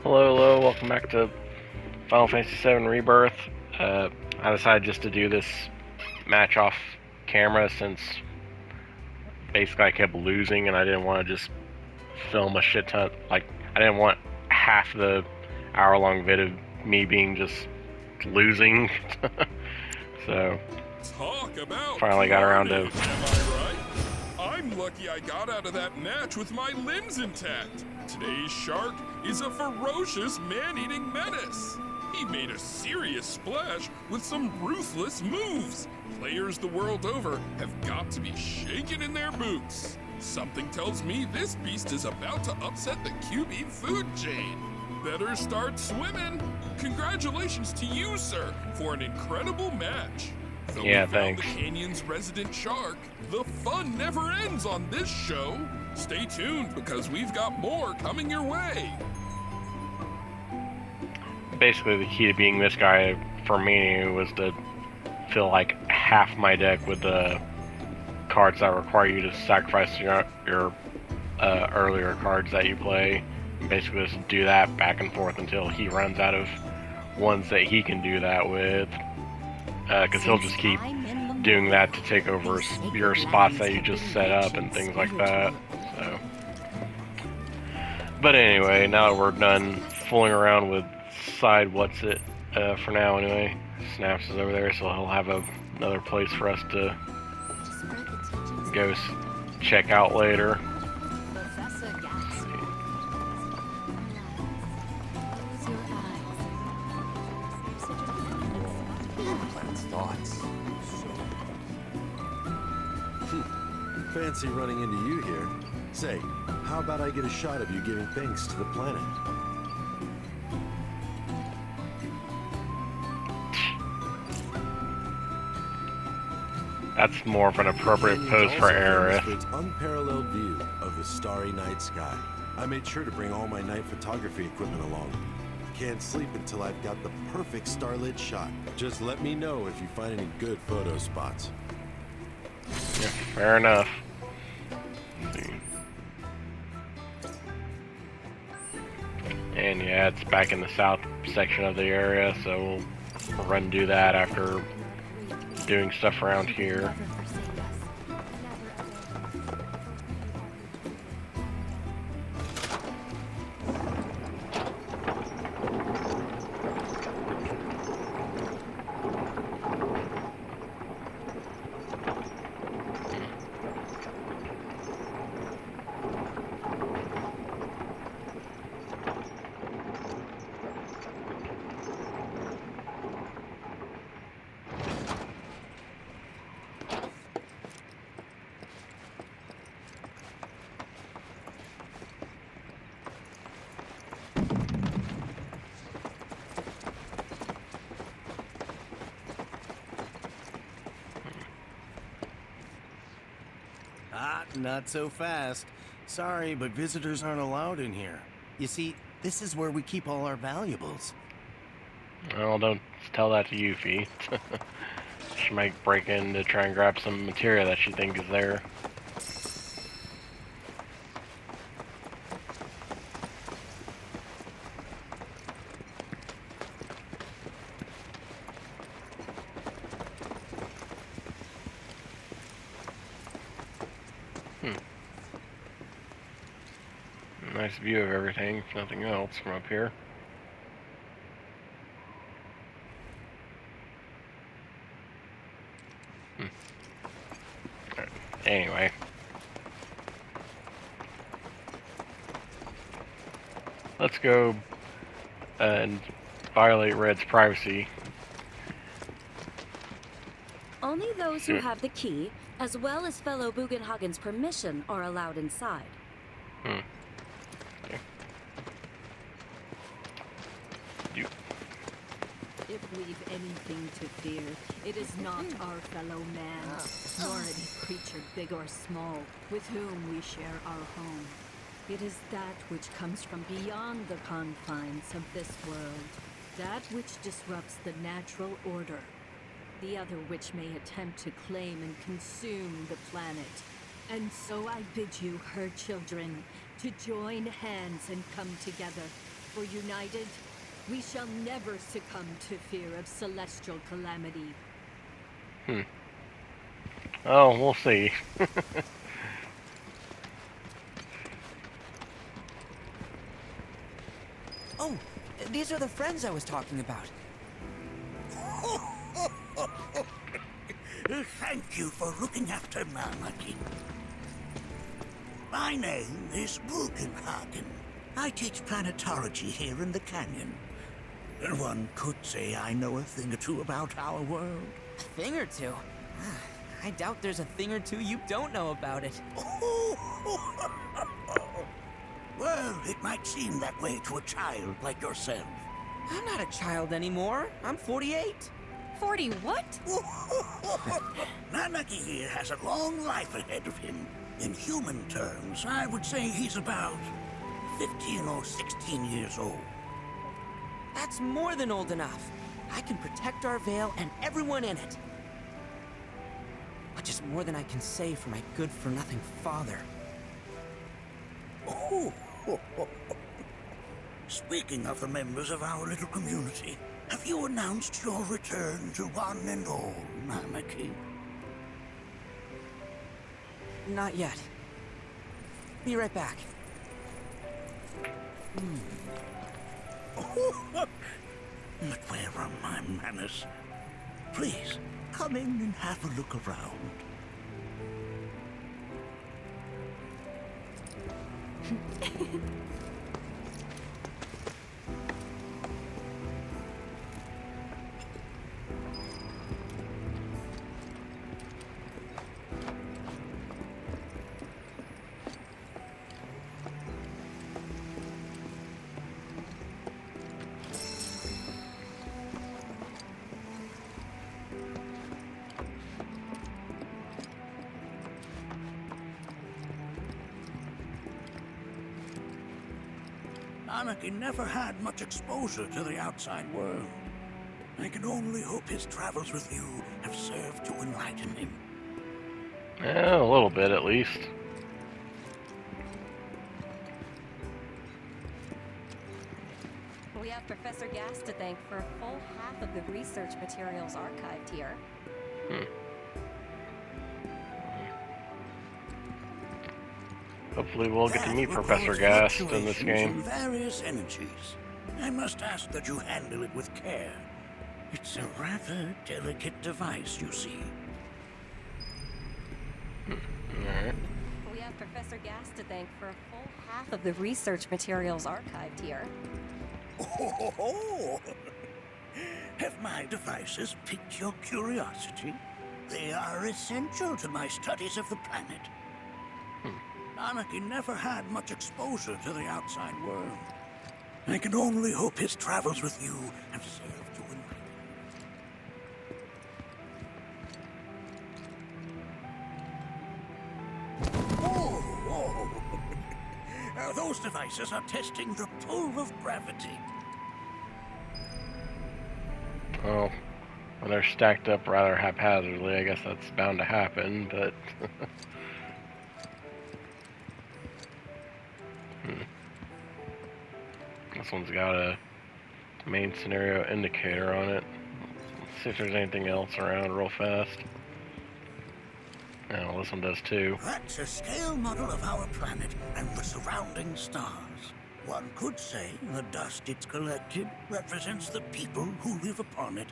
Hello, hello, welcome back to Final Fantasy VII Rebirth. I decided just to do this match off camera since basically I kept losing and I didn't want to just film a shit ton. Like, I didn't want half the hour-long vid of me being just losing. So, Talk about finally got around to... carnage, am I right? I'm lucky I got out of that match with my limbs intact. Today's shark is a ferocious man-eating menace. He made a serious splash with some ruthless moves. Players the world over have got to be shaken in their boots. Something tells me this beast is about to upset the QB food chain. Better start swimming. Congratulations to you, sir, for an incredible match. Though Yeah, we found thanks. the canyon's resident shark, the fun never ends on this show. Stay tuned because we've got more coming your way. Basically, the key to being this guy for me was to fill like half my deck with the cards that require you to sacrifice your earlier cards that you play. Basically, just do that back and forth until he runs out of ones that he can do that with. Because he'll just keep doing that to take over your spots that you just set up and things like that. So, but anyway, now that we're done fooling around with side what's it for now anyway. Snaps is over there, so he'll have another place for us to go check out later. Thoughts. Fancy running into you here. Say, how about I get a shot of you giving thanks to the planet? That's more of an appropriate pose for Aerith. For its unparalleled view of the starry night sky. I made sure to bring all my night photography equipment along. Can't sleep until I've got the perfect starlit shot. Just let me know if you find any good photo spots. Yeah, fair enough. Let's see. And yeah, it's back in the south section of the area, so we'll run and do that after doing stuff around here. Not so fast. Sorry, but visitors aren't allowed in here. You see, this is where we keep all our valuables. Well, don't tell that to Yuffie. She might break in to try and grab some material that she thinks is there. Nice view of everything, if nothing else, from up here. Right. Anyway. Let's go and violate Red's privacy. Only those who have the key, as well as fellow Bugenhagen's permission, are allowed inside. Okay. If we've anything to fear, it is not our fellow man, nor any creature big or small, with whom we share our home. It is that which comes from beyond the confines of this world, that which disrupts the natural order, the other which may attempt to claim and consume the planet. And so I bid you, her children, to join hands and come together. for united, we shall never succumb to fear of celestial calamity. Oh, we'll see. Oh, these are the friends I was talking about. Thank you for looking after Malmaki. My name is Bugenhagen. I teach planetology here in the canyon. One could say I know a thing or two about our world. A thing or two? I doubt there's a thing or two you don't know about it. Well, it might seem that way to a child like yourself. I'm not a child anymore. I'm 48. 40 what? Nanaki here has a long life ahead of him. In human terms, I would say he's about 15 or 16 years old. That's more than old enough. I can protect our Vale and everyone in it. Which is more than I can say for my good-for-nothing father. Speaking of the members of our little community, have you announced your return to one and all, Nanaki? Not yet. Be right back. But where are my manners? Please, come in and have a look around. Anakin never had much exposure to the outside world. I can only hope his travels with you have served to enlighten him. Yeah, a little bit at least. We have Professor Gas to thank for a full half of the research materials archived here. Hopefully we'll get to meet Professor Gas in this game. Various energies. I must ask that you handle it with care. It's a rather delicate device, you see. Alright. We have Professor Gas to thank for a full half of the research materials archived here. Have my devices piqued your curiosity? They are essential to my studies of the planet. Anakin never had much exposure to the outside world. I can only hope his travels with you have served to enlighten. Those devices are testing the pull of gravity. Oh, well, they're stacked up rather haphazardly. I guess that's bound to happen, but... This one's got a main scenario indicator on it. Let's see if there's anything else around real fast. Oh, this one does too. That's a scale model of our planet and the surrounding stars. One could say the dust it's collected represents the people who live upon it.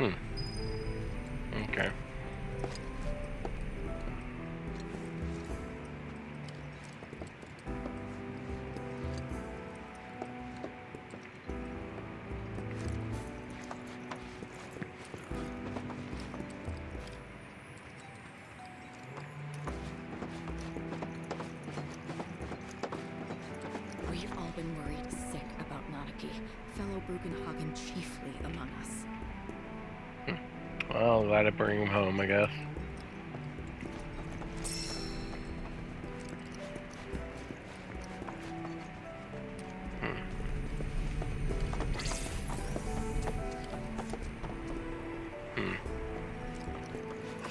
Okay. We've all been worried sick about Nanaki, fellow Bugenhagen chiefly among us. Well, glad to bring him home, I guess.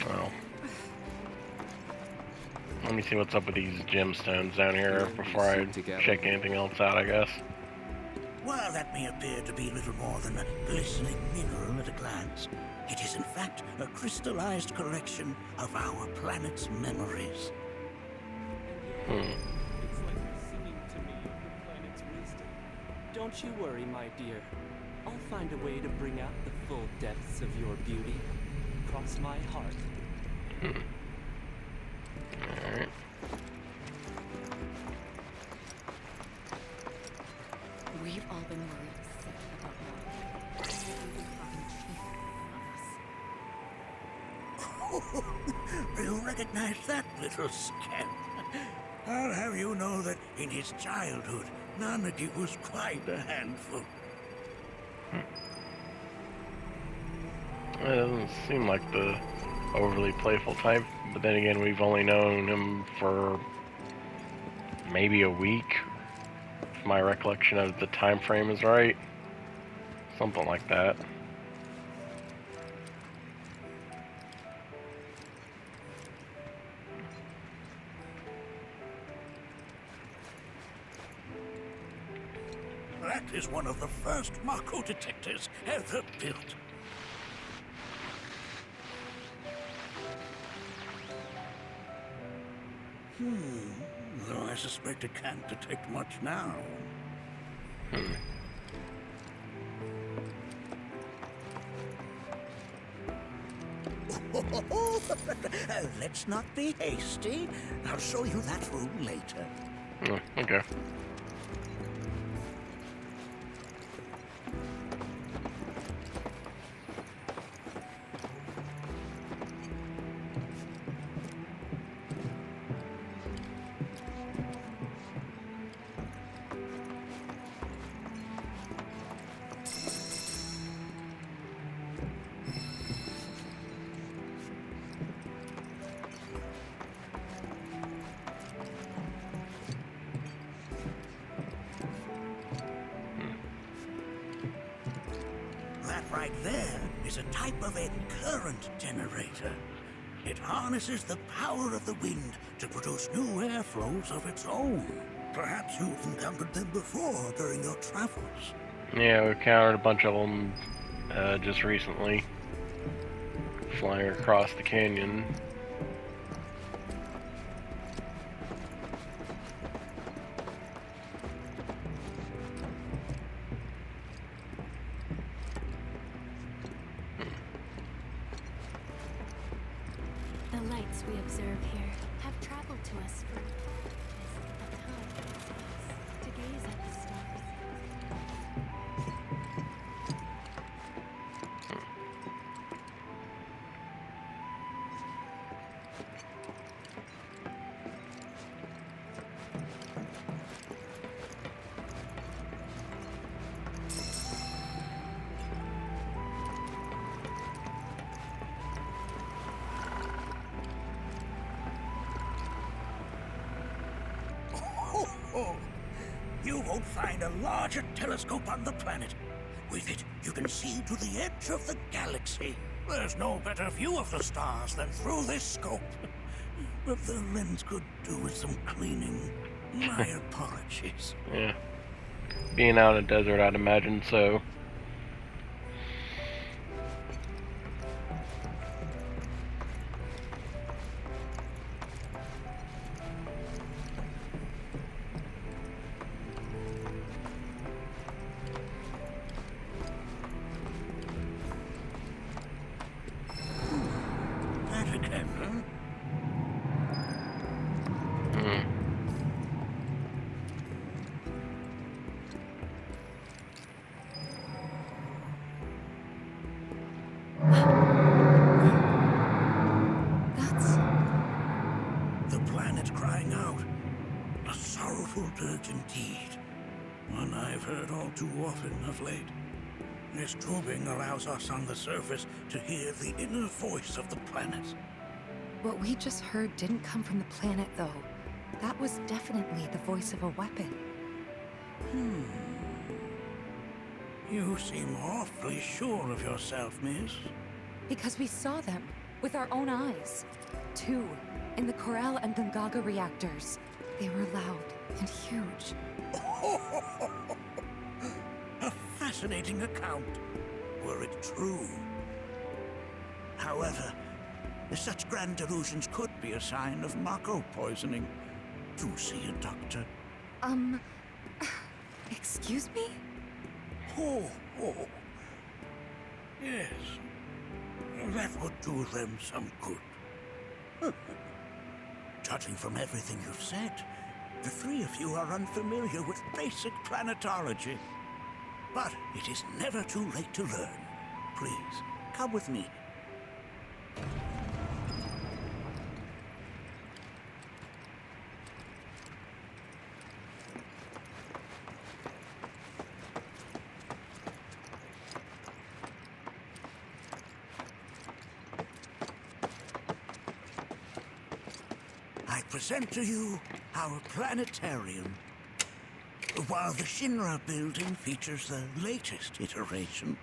Well, let me see what's up with these gemstones down here before I check anything else out, I guess. While that may appear to be little more than a glistening mineral at a glance, it is in fact a crystallized collection of our planet's memories. It's like you're singing to me of the planet's wisdom. Don't you worry, my dear. I'll find a way to bring out the full depths of your beauty. Cross my heart. Alright. We've all been worried sick about Chief. You recognize that little scamp? I'll have you know that in his childhood, Nanaki was quite a handful. It doesn't seem like the overly playful type, but then again, we've only known him for maybe a week. If my recollection of the time frame is right. Something like that. That is one of the first Mako detectors ever built. Though I suspect it can't detect much now. Let's not be hasty. I'll show you that room later. Okay. Right there is a type of a current generator. It harnesses the power of the wind to produce new airflows of its own. Perhaps you've encountered them before during your travels. Yeah, we encountered a bunch of them just recently, flying across the canyon. The lights we observe here have traveled to us for a time to gaze at the stars. You won't find a larger telescope on the planet. With it, you can see to the edge of the galaxy. There's no better view of the stars than through this scope. But the lens could do with some cleaning. My apologies. Yeah. Being out in a desert, I'd imagine so. Too often of late. This tubing allows us on the surface to hear the inner voice of the planet. What we just heard didn't come from the planet, though. That was definitely the voice of a weapon. You seem awfully sure of yourself, miss. Because we saw them with our own eyes. 2 in the Corel and Gungaga reactors. They were loud and huge. fascinating account, were it true. However, such grand delusions could be a sign of Mako poisoning. Do see a doctor. Excuse me? Oh. Yes. That would do them some good. Judging from everything you've said, the three of you are unfamiliar with basic planetology. But it is never too late to learn. Please, come with me. I present to you our planetarium. While the Shinra building features the latest iteration,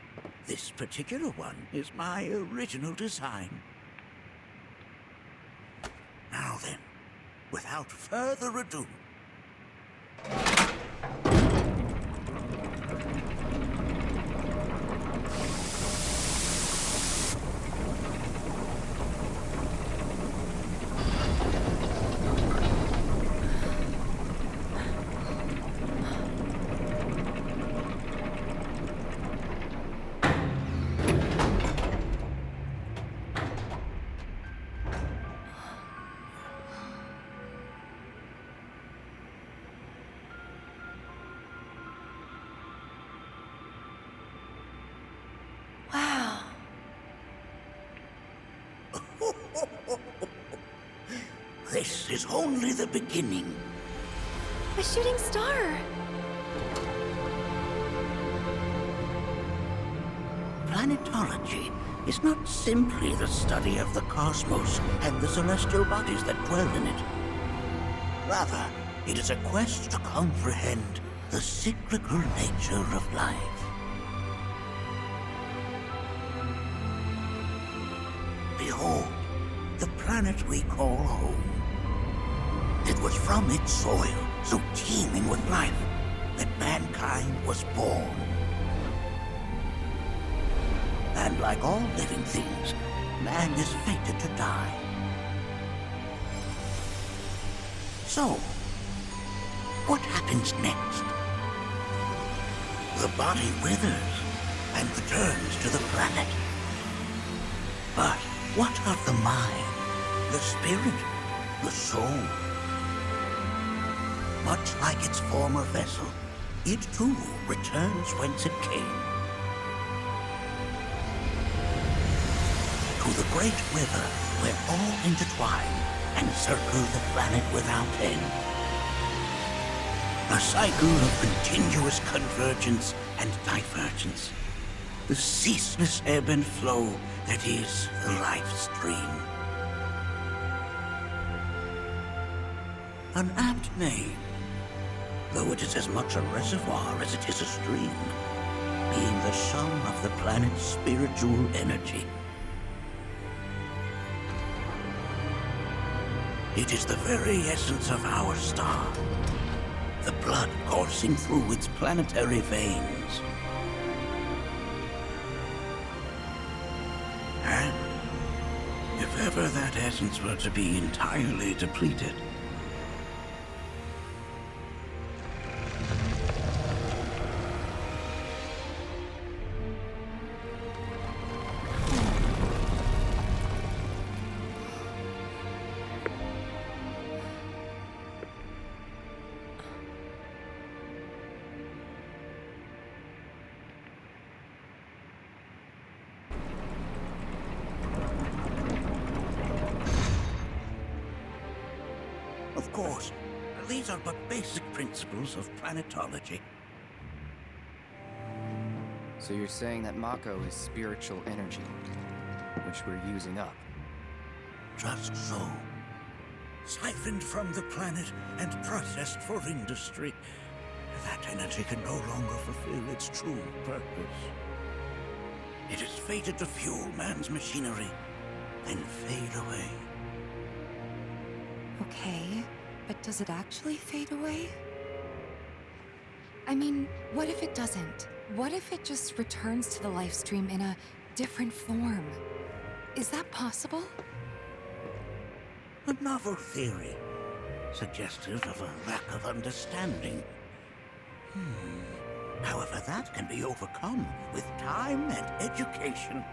this particular one is my original design. Now then, without further ado, Wow. this is only the beginning. A shooting star! Planetology is not simply the study of the cosmos and the celestial bodies that dwell in it. Rather, it is a quest to comprehend the cyclical nature of life. Behold, the planet we call home. It was from its soil, so teeming with life, that mankind was born. And like all living things, man is fated to die. So, what happens next? The body withers and returns to the planet. But what of the mind, the spirit, the soul? Much like its former vessel, it too returns whence it came. To the great river where all intertwine and circle the planet without end. A cycle of continuous convergence and divergence. The ceaseless ebb and flow that is the life stream. An apt name, though it is as much a reservoir as it is a stream, being the sum of the planet's spiritual energy. It is the very essence of our star, the blood coursing through its planetary veins. And if ever that essence were to be entirely depleted, of course, these are but basic principles of planetology. So you're saying that Mako is spiritual energy, which we're using up? Just so. Siphoned from the planet and processed for industry, that energy can no longer fulfill its true purpose. It is fated to fuel man's machinery, then fade away. Okay, but does it actually fade away? I mean, what if it doesn't? What if it just returns to the life stream in a different form? Is that possible? A novel theory, suggestive of a lack of understanding. However, that can be overcome with time and education.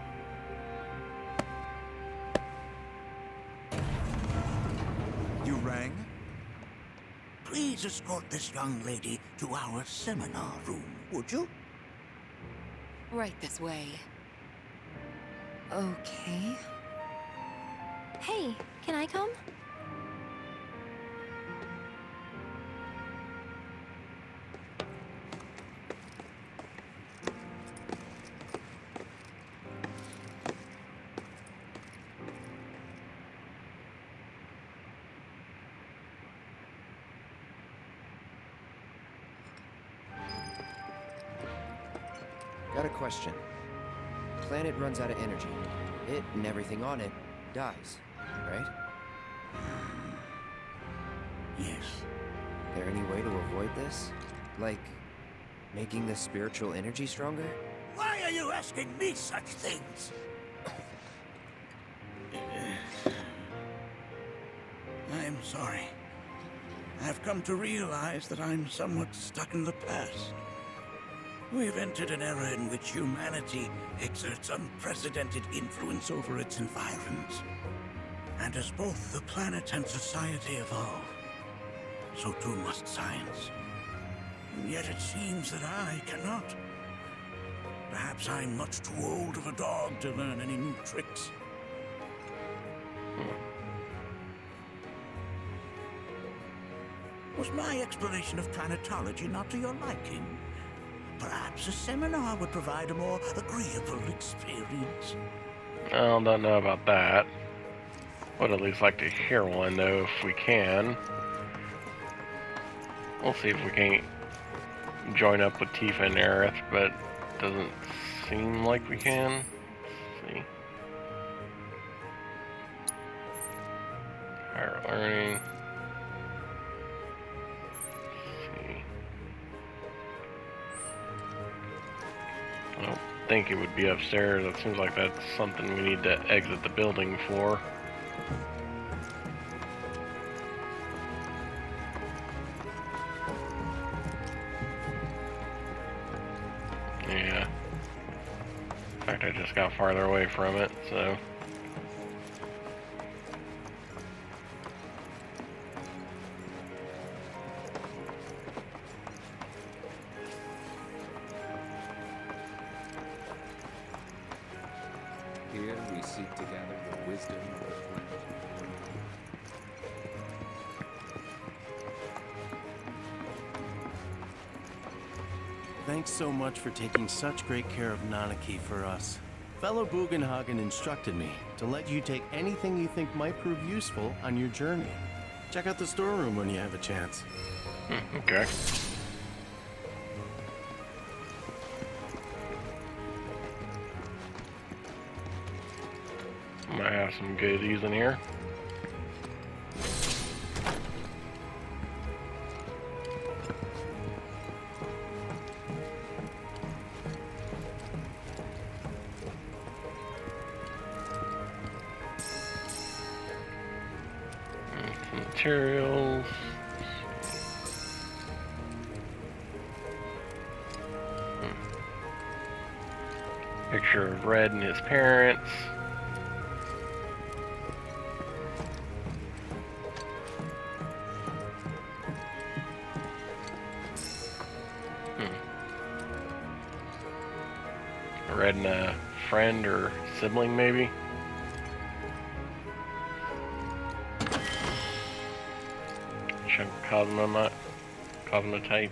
You rang? Please escort this young lady to our seminar room, would you? Right this way. Okay. Hey, can I come? Got a question. Planet runs out of energy. It and everything on it dies, right? Yes. There any way to avoid this? Like, making the spiritual energy stronger? Why are you asking me such things? I'm sorry. I've come to realize that I'm somewhat stuck in the past. We've entered an era in which humanity exerts unprecedented influence over its environs. And as both the planet and society evolve, so too must science. And yet it seems that I cannot. Perhaps I'm much too old of a dog to learn any new tricks. Was my explanation of planetology not to your liking? Perhaps a seminar would provide a more agreeable experience. I don't know about that. Would at least like to hear one, though, if we can. We'll see if we can join up with Tifa and Aerith, but doesn't seem like we can. Let's see. Higher learning. I don't think it would be upstairs. It seems like that's something we need to exit the building for. Yeah. In fact, I just got farther away from it, so... Here we seek to gather the wisdom of the planet. Thanks so much for taking such great care of Nanaki for us. Fellow Bugenhagen instructed me to let you take anything you think might prove useful on your journey. Check out the storeroom when you have a chance. Okay. Might have some goodies in here. Some materials. Picture of Red and his parents. Red and a friend or sibling, maybe. Chunk cosmotite.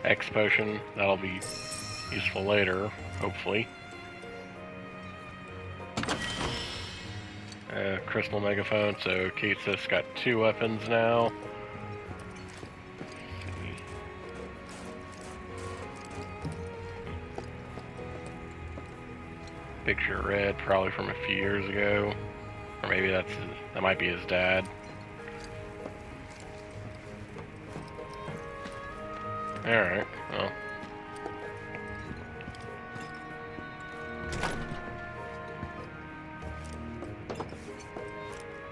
X potion. That'll be useful later, hopefully. Crystal megaphone, so Keith's got 2 weapons now. Picture red, probably from a few years ago. Or maybe that might be his dad. Alright, well.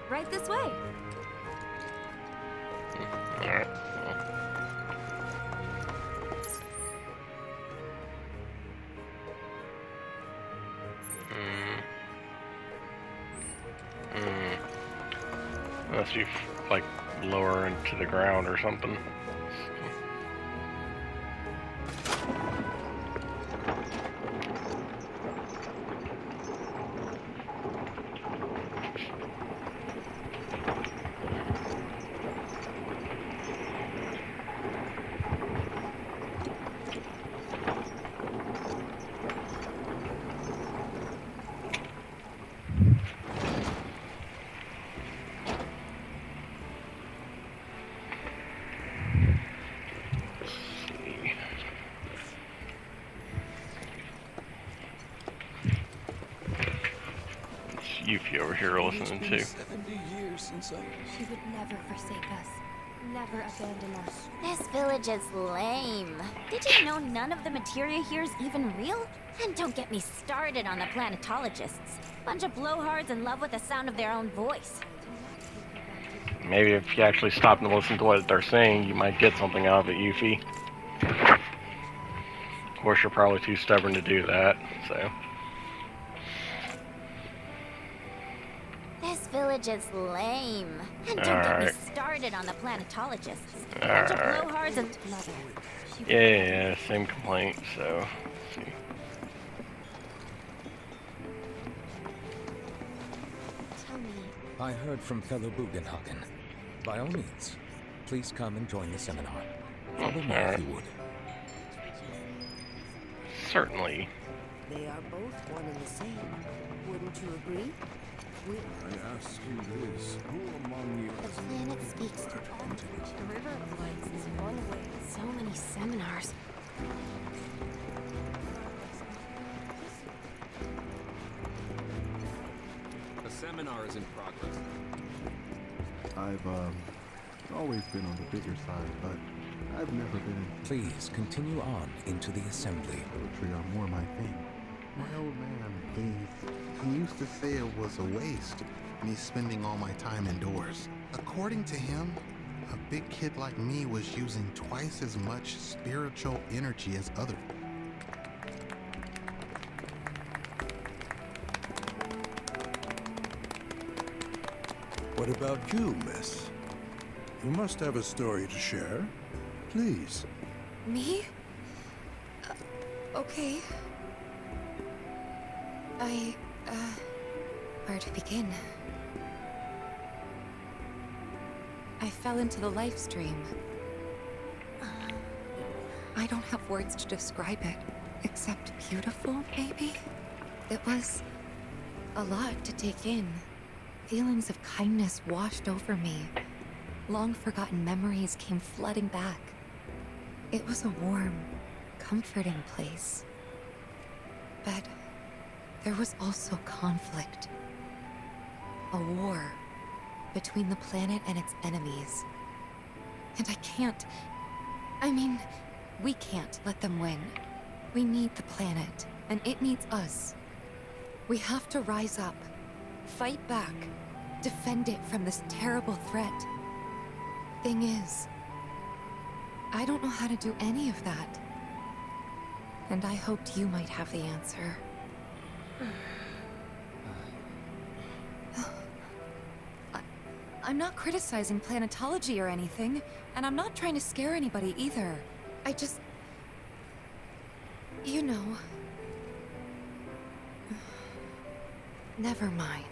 Right this way. Alright. Unless you like lower into the ground or something. Yuffie over here listening to. 70 years since She would never forsake us. Never abandon us. This village is lame. Did you know none of the materia here is even real? And don't get me started on the planetologists. Bunch of blowhards in love with the sound of their own voice. Maybe if you actually stop and listen to what they're saying, you might get something out of it, Yuffie. Of course, you're probably too stubborn to do that, so. This village is lame. And don't get me started on the planetologists. Bunch of blowhards and mother. Yeah, same complaint, so. Let's see. Tell me. I heard from fellow Bugenhagen. By all means, please come and join the seminar. Follow me if you would. Certainly. They are both one and the same. Wouldn't you agree? I ask you this, who among you... The planet speaks to all. The River of Lights is one way. So many seminars. A seminar is in progress. I've always been on the bigger side, but I've never been... Please continue on into the assembly. Poetry are more my thing. My old man, he used to say it was a waste, me spending all my time indoors. According to him, a big kid like me was using twice as much spiritual energy as others. What about you, miss? You must have a story to share. Please. Me? Okay. Where to begin? I fell into the life stream. I don't have words to describe it, except beautiful, maybe? It was a lot to take in. Feelings of kindness washed over me. Long-forgotten memories came flooding back. It was a warm, comforting place. But there was also conflict. A war between the planet and its enemies. And we can't let them win. We need the planet, and it needs us. We have to rise up, fight back, defend it from this terrible threat. Thing is, I don't know how to do any of that. And I hoped you might have the answer. I'm not criticizing planetology or anything, and I'm not trying to scare anybody either. I just... You know... Never mind.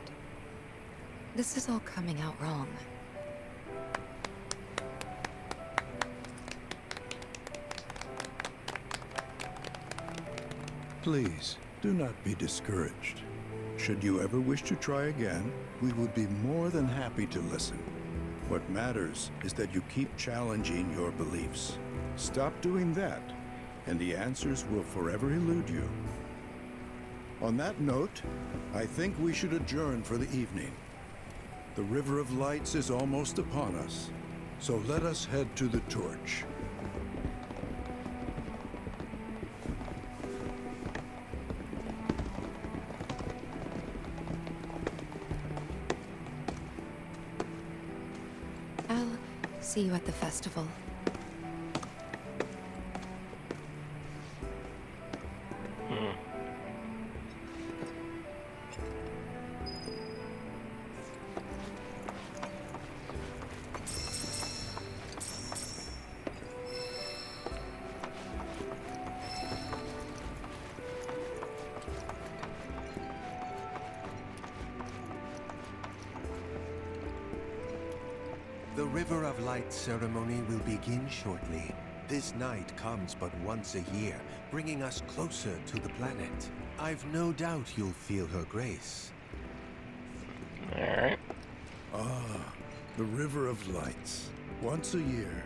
This is all coming out wrong. Please, do not be discouraged. Should you ever wish to try again, we would be more than happy to listen. What matters is that you keep challenging your beliefs. Stop doing that, and the answers will forever elude you. On that note, I think we should adjourn for the evening. The River of Lights is almost upon us, so let us head to the torch. I'll see you at the festival. The River of Light ceremony will begin shortly. This night comes but once a year, bringing us closer to the planet. I've no doubt you'll feel her grace. Alright. Ah, the River of Lights. Once a year,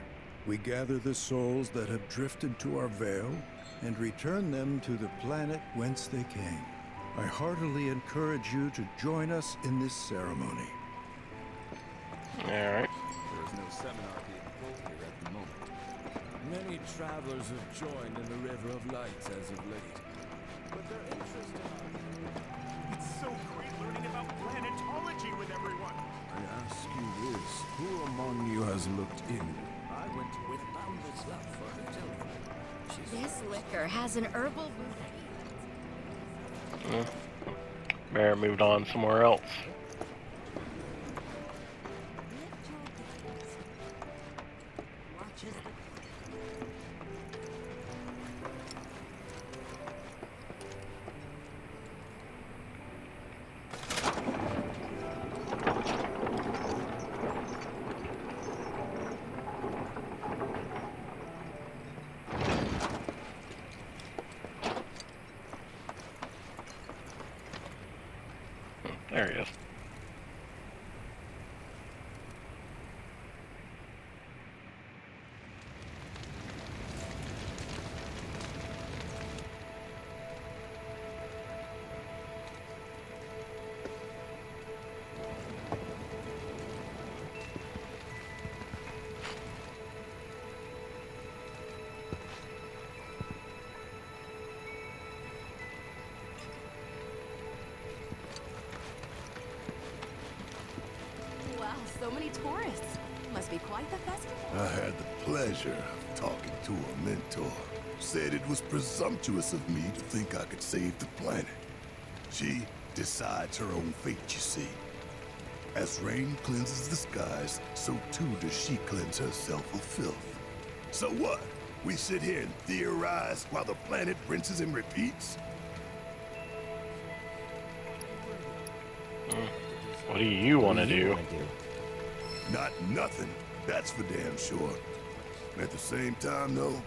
we gather the souls that have drifted to our veil and return them to the planet whence they came. I heartily encourage you to join us in this ceremony. Alright. There is no seminar being held here at the moment. Many travelers have joined in the River of Lights as of late. But their interest in It's so great learning about planetology with everyone. I ask you this, who among you has looked in? I went with boundless love for her children. This liquor has an herbal Bear moved on somewhere else. There he is. So many tourists. Must be quite the festival. I had the pleasure of talking to a mentor. Said it was presumptuous of me to think I could save the planet. She decides her own fate, you see. As rain cleanses the skies, so too does she cleanse herself of filth. So what? We sit here and theorize while the planet rinses and repeats? What do you want to do? Not nothing, that's for damn sure. At the same time, though,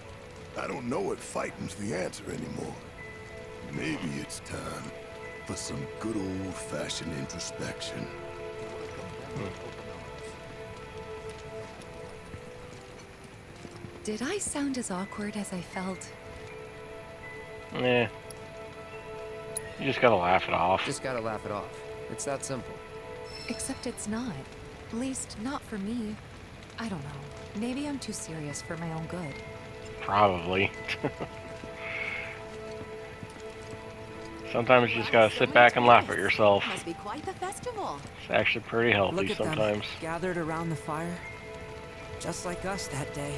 I don't know if fighting's the answer anymore. Maybe it's time for some good old-fashioned introspection. Did I sound as awkward as I felt? Yeah. You just gotta laugh it off. Just gotta laugh it off. It's that simple. Except it's not. At least, not for me. I don't know. Maybe I'm too serious for my own good. Probably. Sometimes you just gotta sit back and laugh at yourself. Must be quite the festival. It's actually pretty healthy Look at sometimes. them, gathered around the fire. Just like us that day.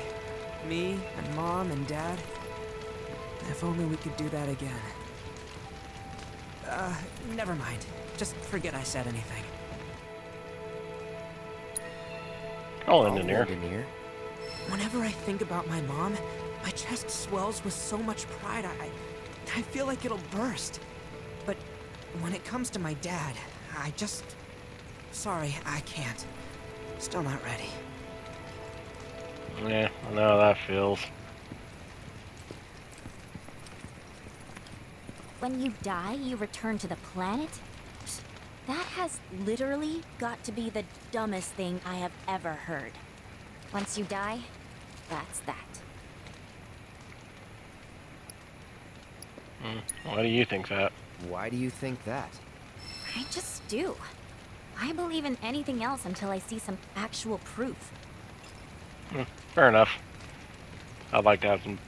Me and Mom and Dad. If only we could do that again. Never mind. Just forget I said anything. I'll end in here. Whenever I think about my mom, my chest swells with so much pride, I feel like it'll burst. But when it comes to my dad, I just... Sorry, I can't. Still not ready. Yeah, I know how that feels. When you die, you return to the planet? That has literally got to be the dumbest thing I have ever heard. Once you die, that's that. Why do you think that? Why do you think that? I just do. I believe in anything else until I see some actual proof. Fair enough. I'd like to have some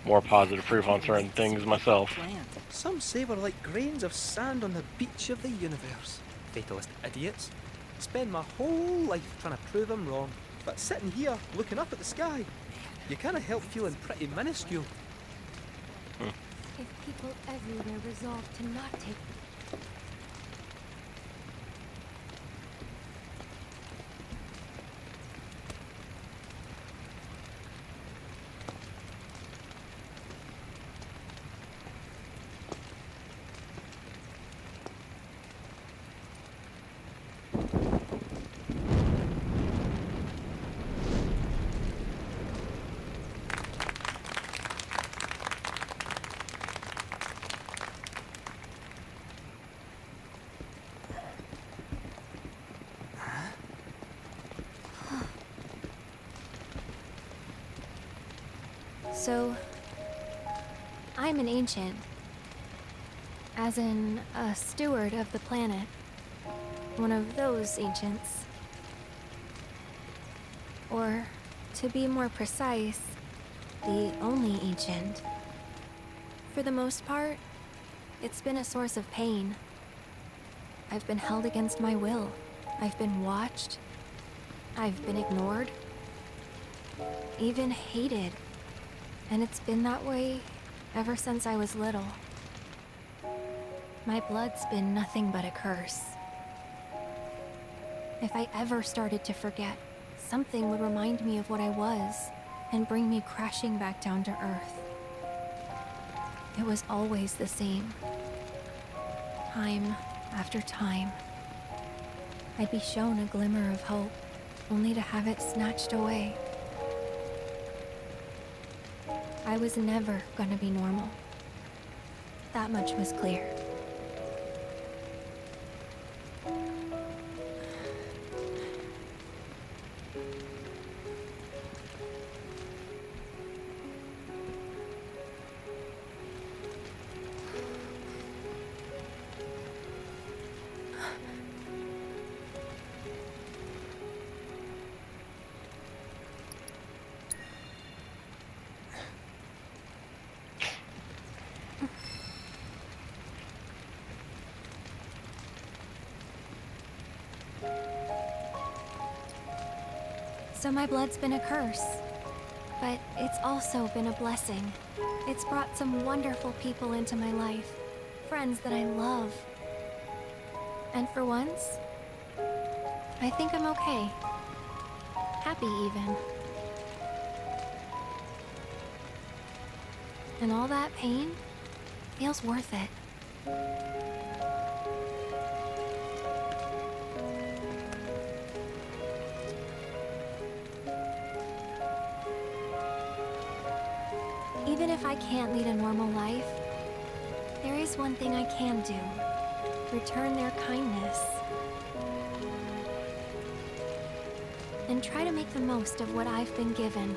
more positive proof on certain things myself. Some say we're like grains of sand on the beach of the universe. Fatalist idiots. Spend my whole life trying to prove I'm wrong, but sitting here looking up at the sky, you can't help feeling pretty minuscule. If people everywhere resolve to not take So, I'm an ancient. As in, a steward of the planet. One of those ancients. Or, to be more precise, the only ancient. For the most part, it's been a source of pain. I've been held against my will. I've been watched. I've been ignored. Even hated. And it's been that way ever since I was little. My blood's been nothing but a curse. If I ever started to forget, something would remind me of what I was and bring me crashing back down to earth. It was always the same. Time after time. I'd be shown a glimmer of hope, only to have it snatched away. I was never gonna be normal. That much was clear. So my blood's been a curse, but it's also been a blessing. It's brought some wonderful people into my life, friends that I love. And for once, I think I'm okay. Happy even. And all that pain feels worth it. Even if I can't lead a normal life, there is one thing I can do. Return their kindness. And try to make the most of what I've been given.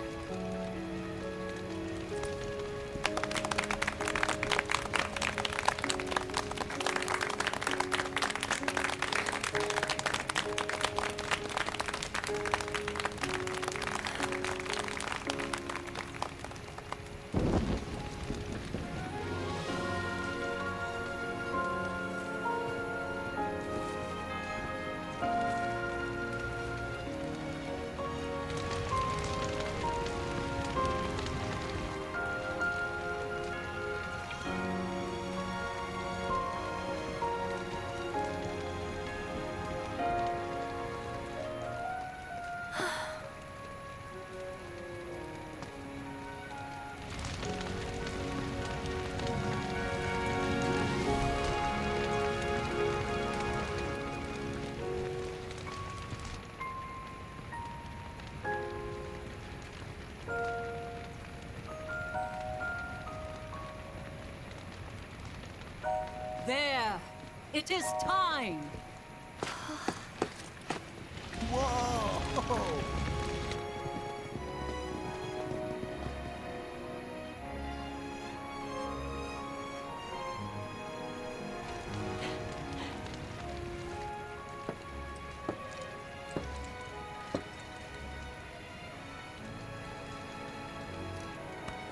There! It is time! Whoa!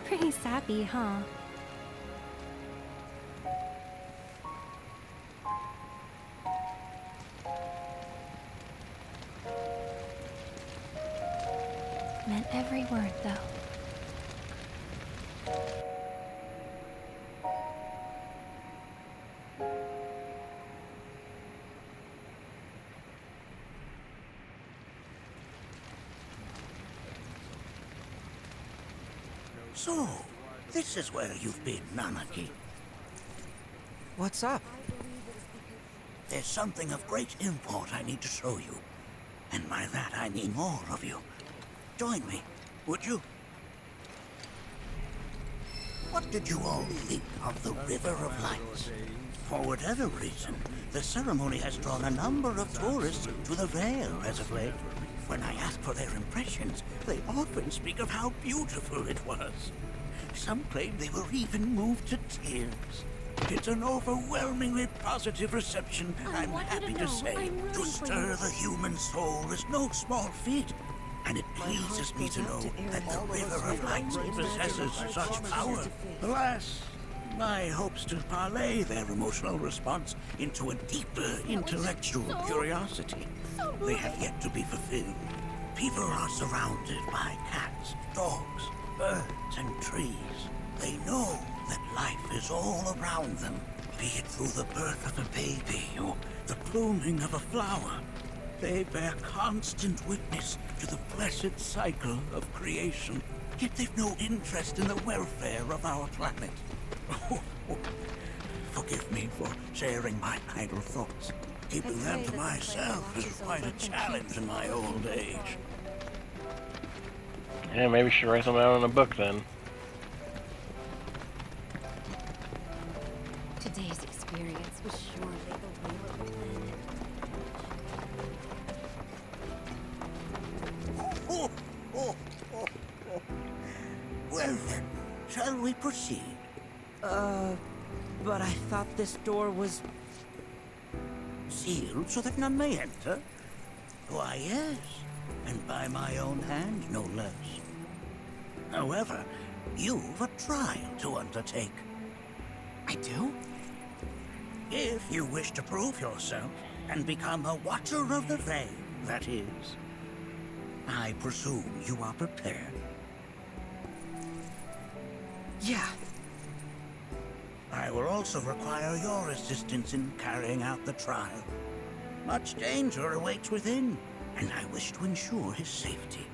Pretty sappy, huh? Meant every word, though. So, this is where you've been, Nanaki. What's up? There's something of great import I need to show you. And by that I mean all of you. Join me, would you? What did you all think of the River of Lights? For whatever reason, the ceremony has drawn a number of tourists to the Vale as of late. When I ask for their impressions, they often speak of how beautiful it was. Some claim they were even moved to tears. It's an overwhelmingly positive reception, I'm happy to say. To stir the human soul is no small feat, and it pleases me to know that the River of Lights possesses such power. Alas, my hopes to parlay their emotional response into a deeper intellectual curiosity, they have yet to be fulfilled. People are surrounded by cats, dogs, birds, and trees. They know that life is all around them, be it through the birth of a baby or the blooming of a flower. They bear constant witness to the blessed cycle of creation, yet they've no interest in the welfare of our planet. Forgive me for sharing my idle thoughts. Keeping them to myself is quite a challenge in my old age. Yeah, maybe we should write something out in a book then. Today's experience was surely the will of the planet. Well then, shall we proceed? But I thought this door was... Sealed so that none may enter? Why, yes, and by my own hand, no less. However, you've a trial to undertake. I do? If you wish to prove yourself and become a Watcher of the Veil, that is. I presume you are prepared. Yeah. I will also require your assistance in carrying out the trial. Much danger awaits within, and I wish to ensure his safety.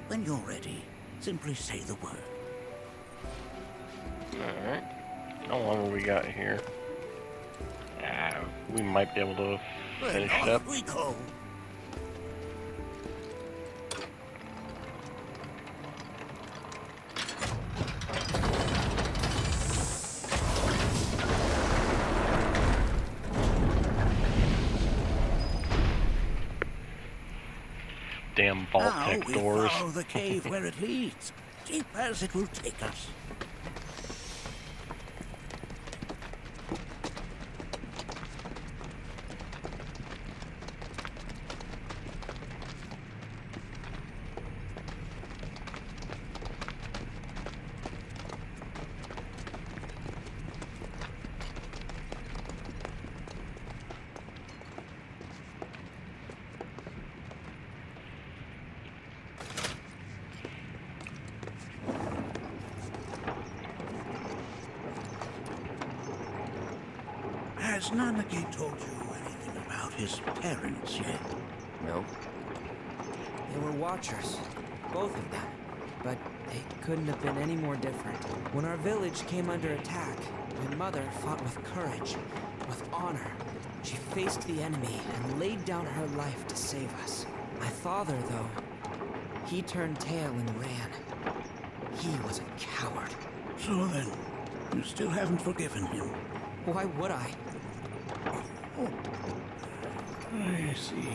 When you're ready, simply say the word. Alright. How long have we got here? We might be able to finish it up. We go. Damn vault tech doors. Now we follow the cave where it leads, deep as it will take us. Has Nanaki told you anything about his parents yet? No. They were Watchers, both of them. But they couldn't have been any more different. When our village came under attack, my mother fought with courage, with honor. She faced the enemy and laid down her life to save us. My father, though, he turned tail and ran. He was a coward. So then, you still haven't forgiven him? Why would I? I see.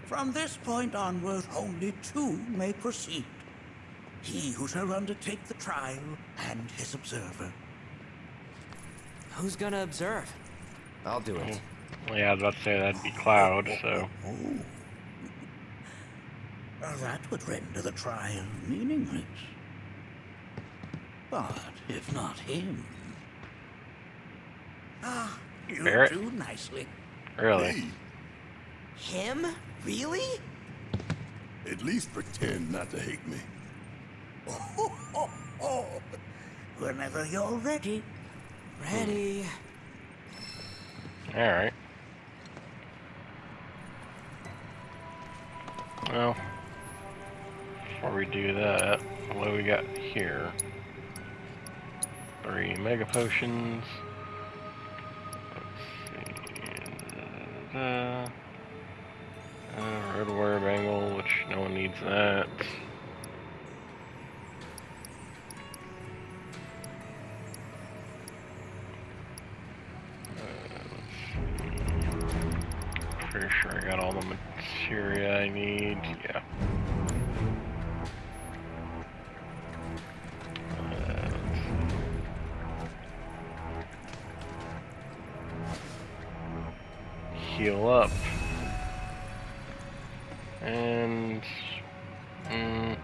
From this point onward, only two may proceed. He who shall undertake the trial and his observer. Who's gonna observe? I'll do it. Well, yeah, I was about to say that'd be Cloud, so... That would render the trial meaningless. But if not him... Ah, you Barrett? do nicely. Really? Him? Really? At least pretend not to hate me. Whenever you're ready. Ready. Alright. Well, before we do that, what do we got here? 3 mega potions. Let's see. Red word angle, which no one needs that. Pretty sure I got all the materia I need. Yeah. Heal up. And it's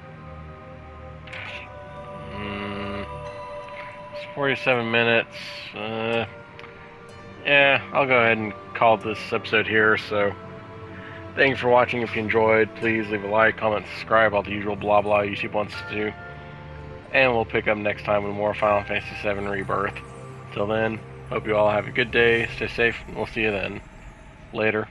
47 minutes. Yeah, I'll go ahead and call this episode here. So, thanks for watching. If you enjoyed, please leave a like, comment, subscribe, all the usual blah blah YouTube wants to do. And we'll pick up next time with more Final Fantasy VII Rebirth. Till then, hope you all have a good day, stay safe, and we'll see you then. Later.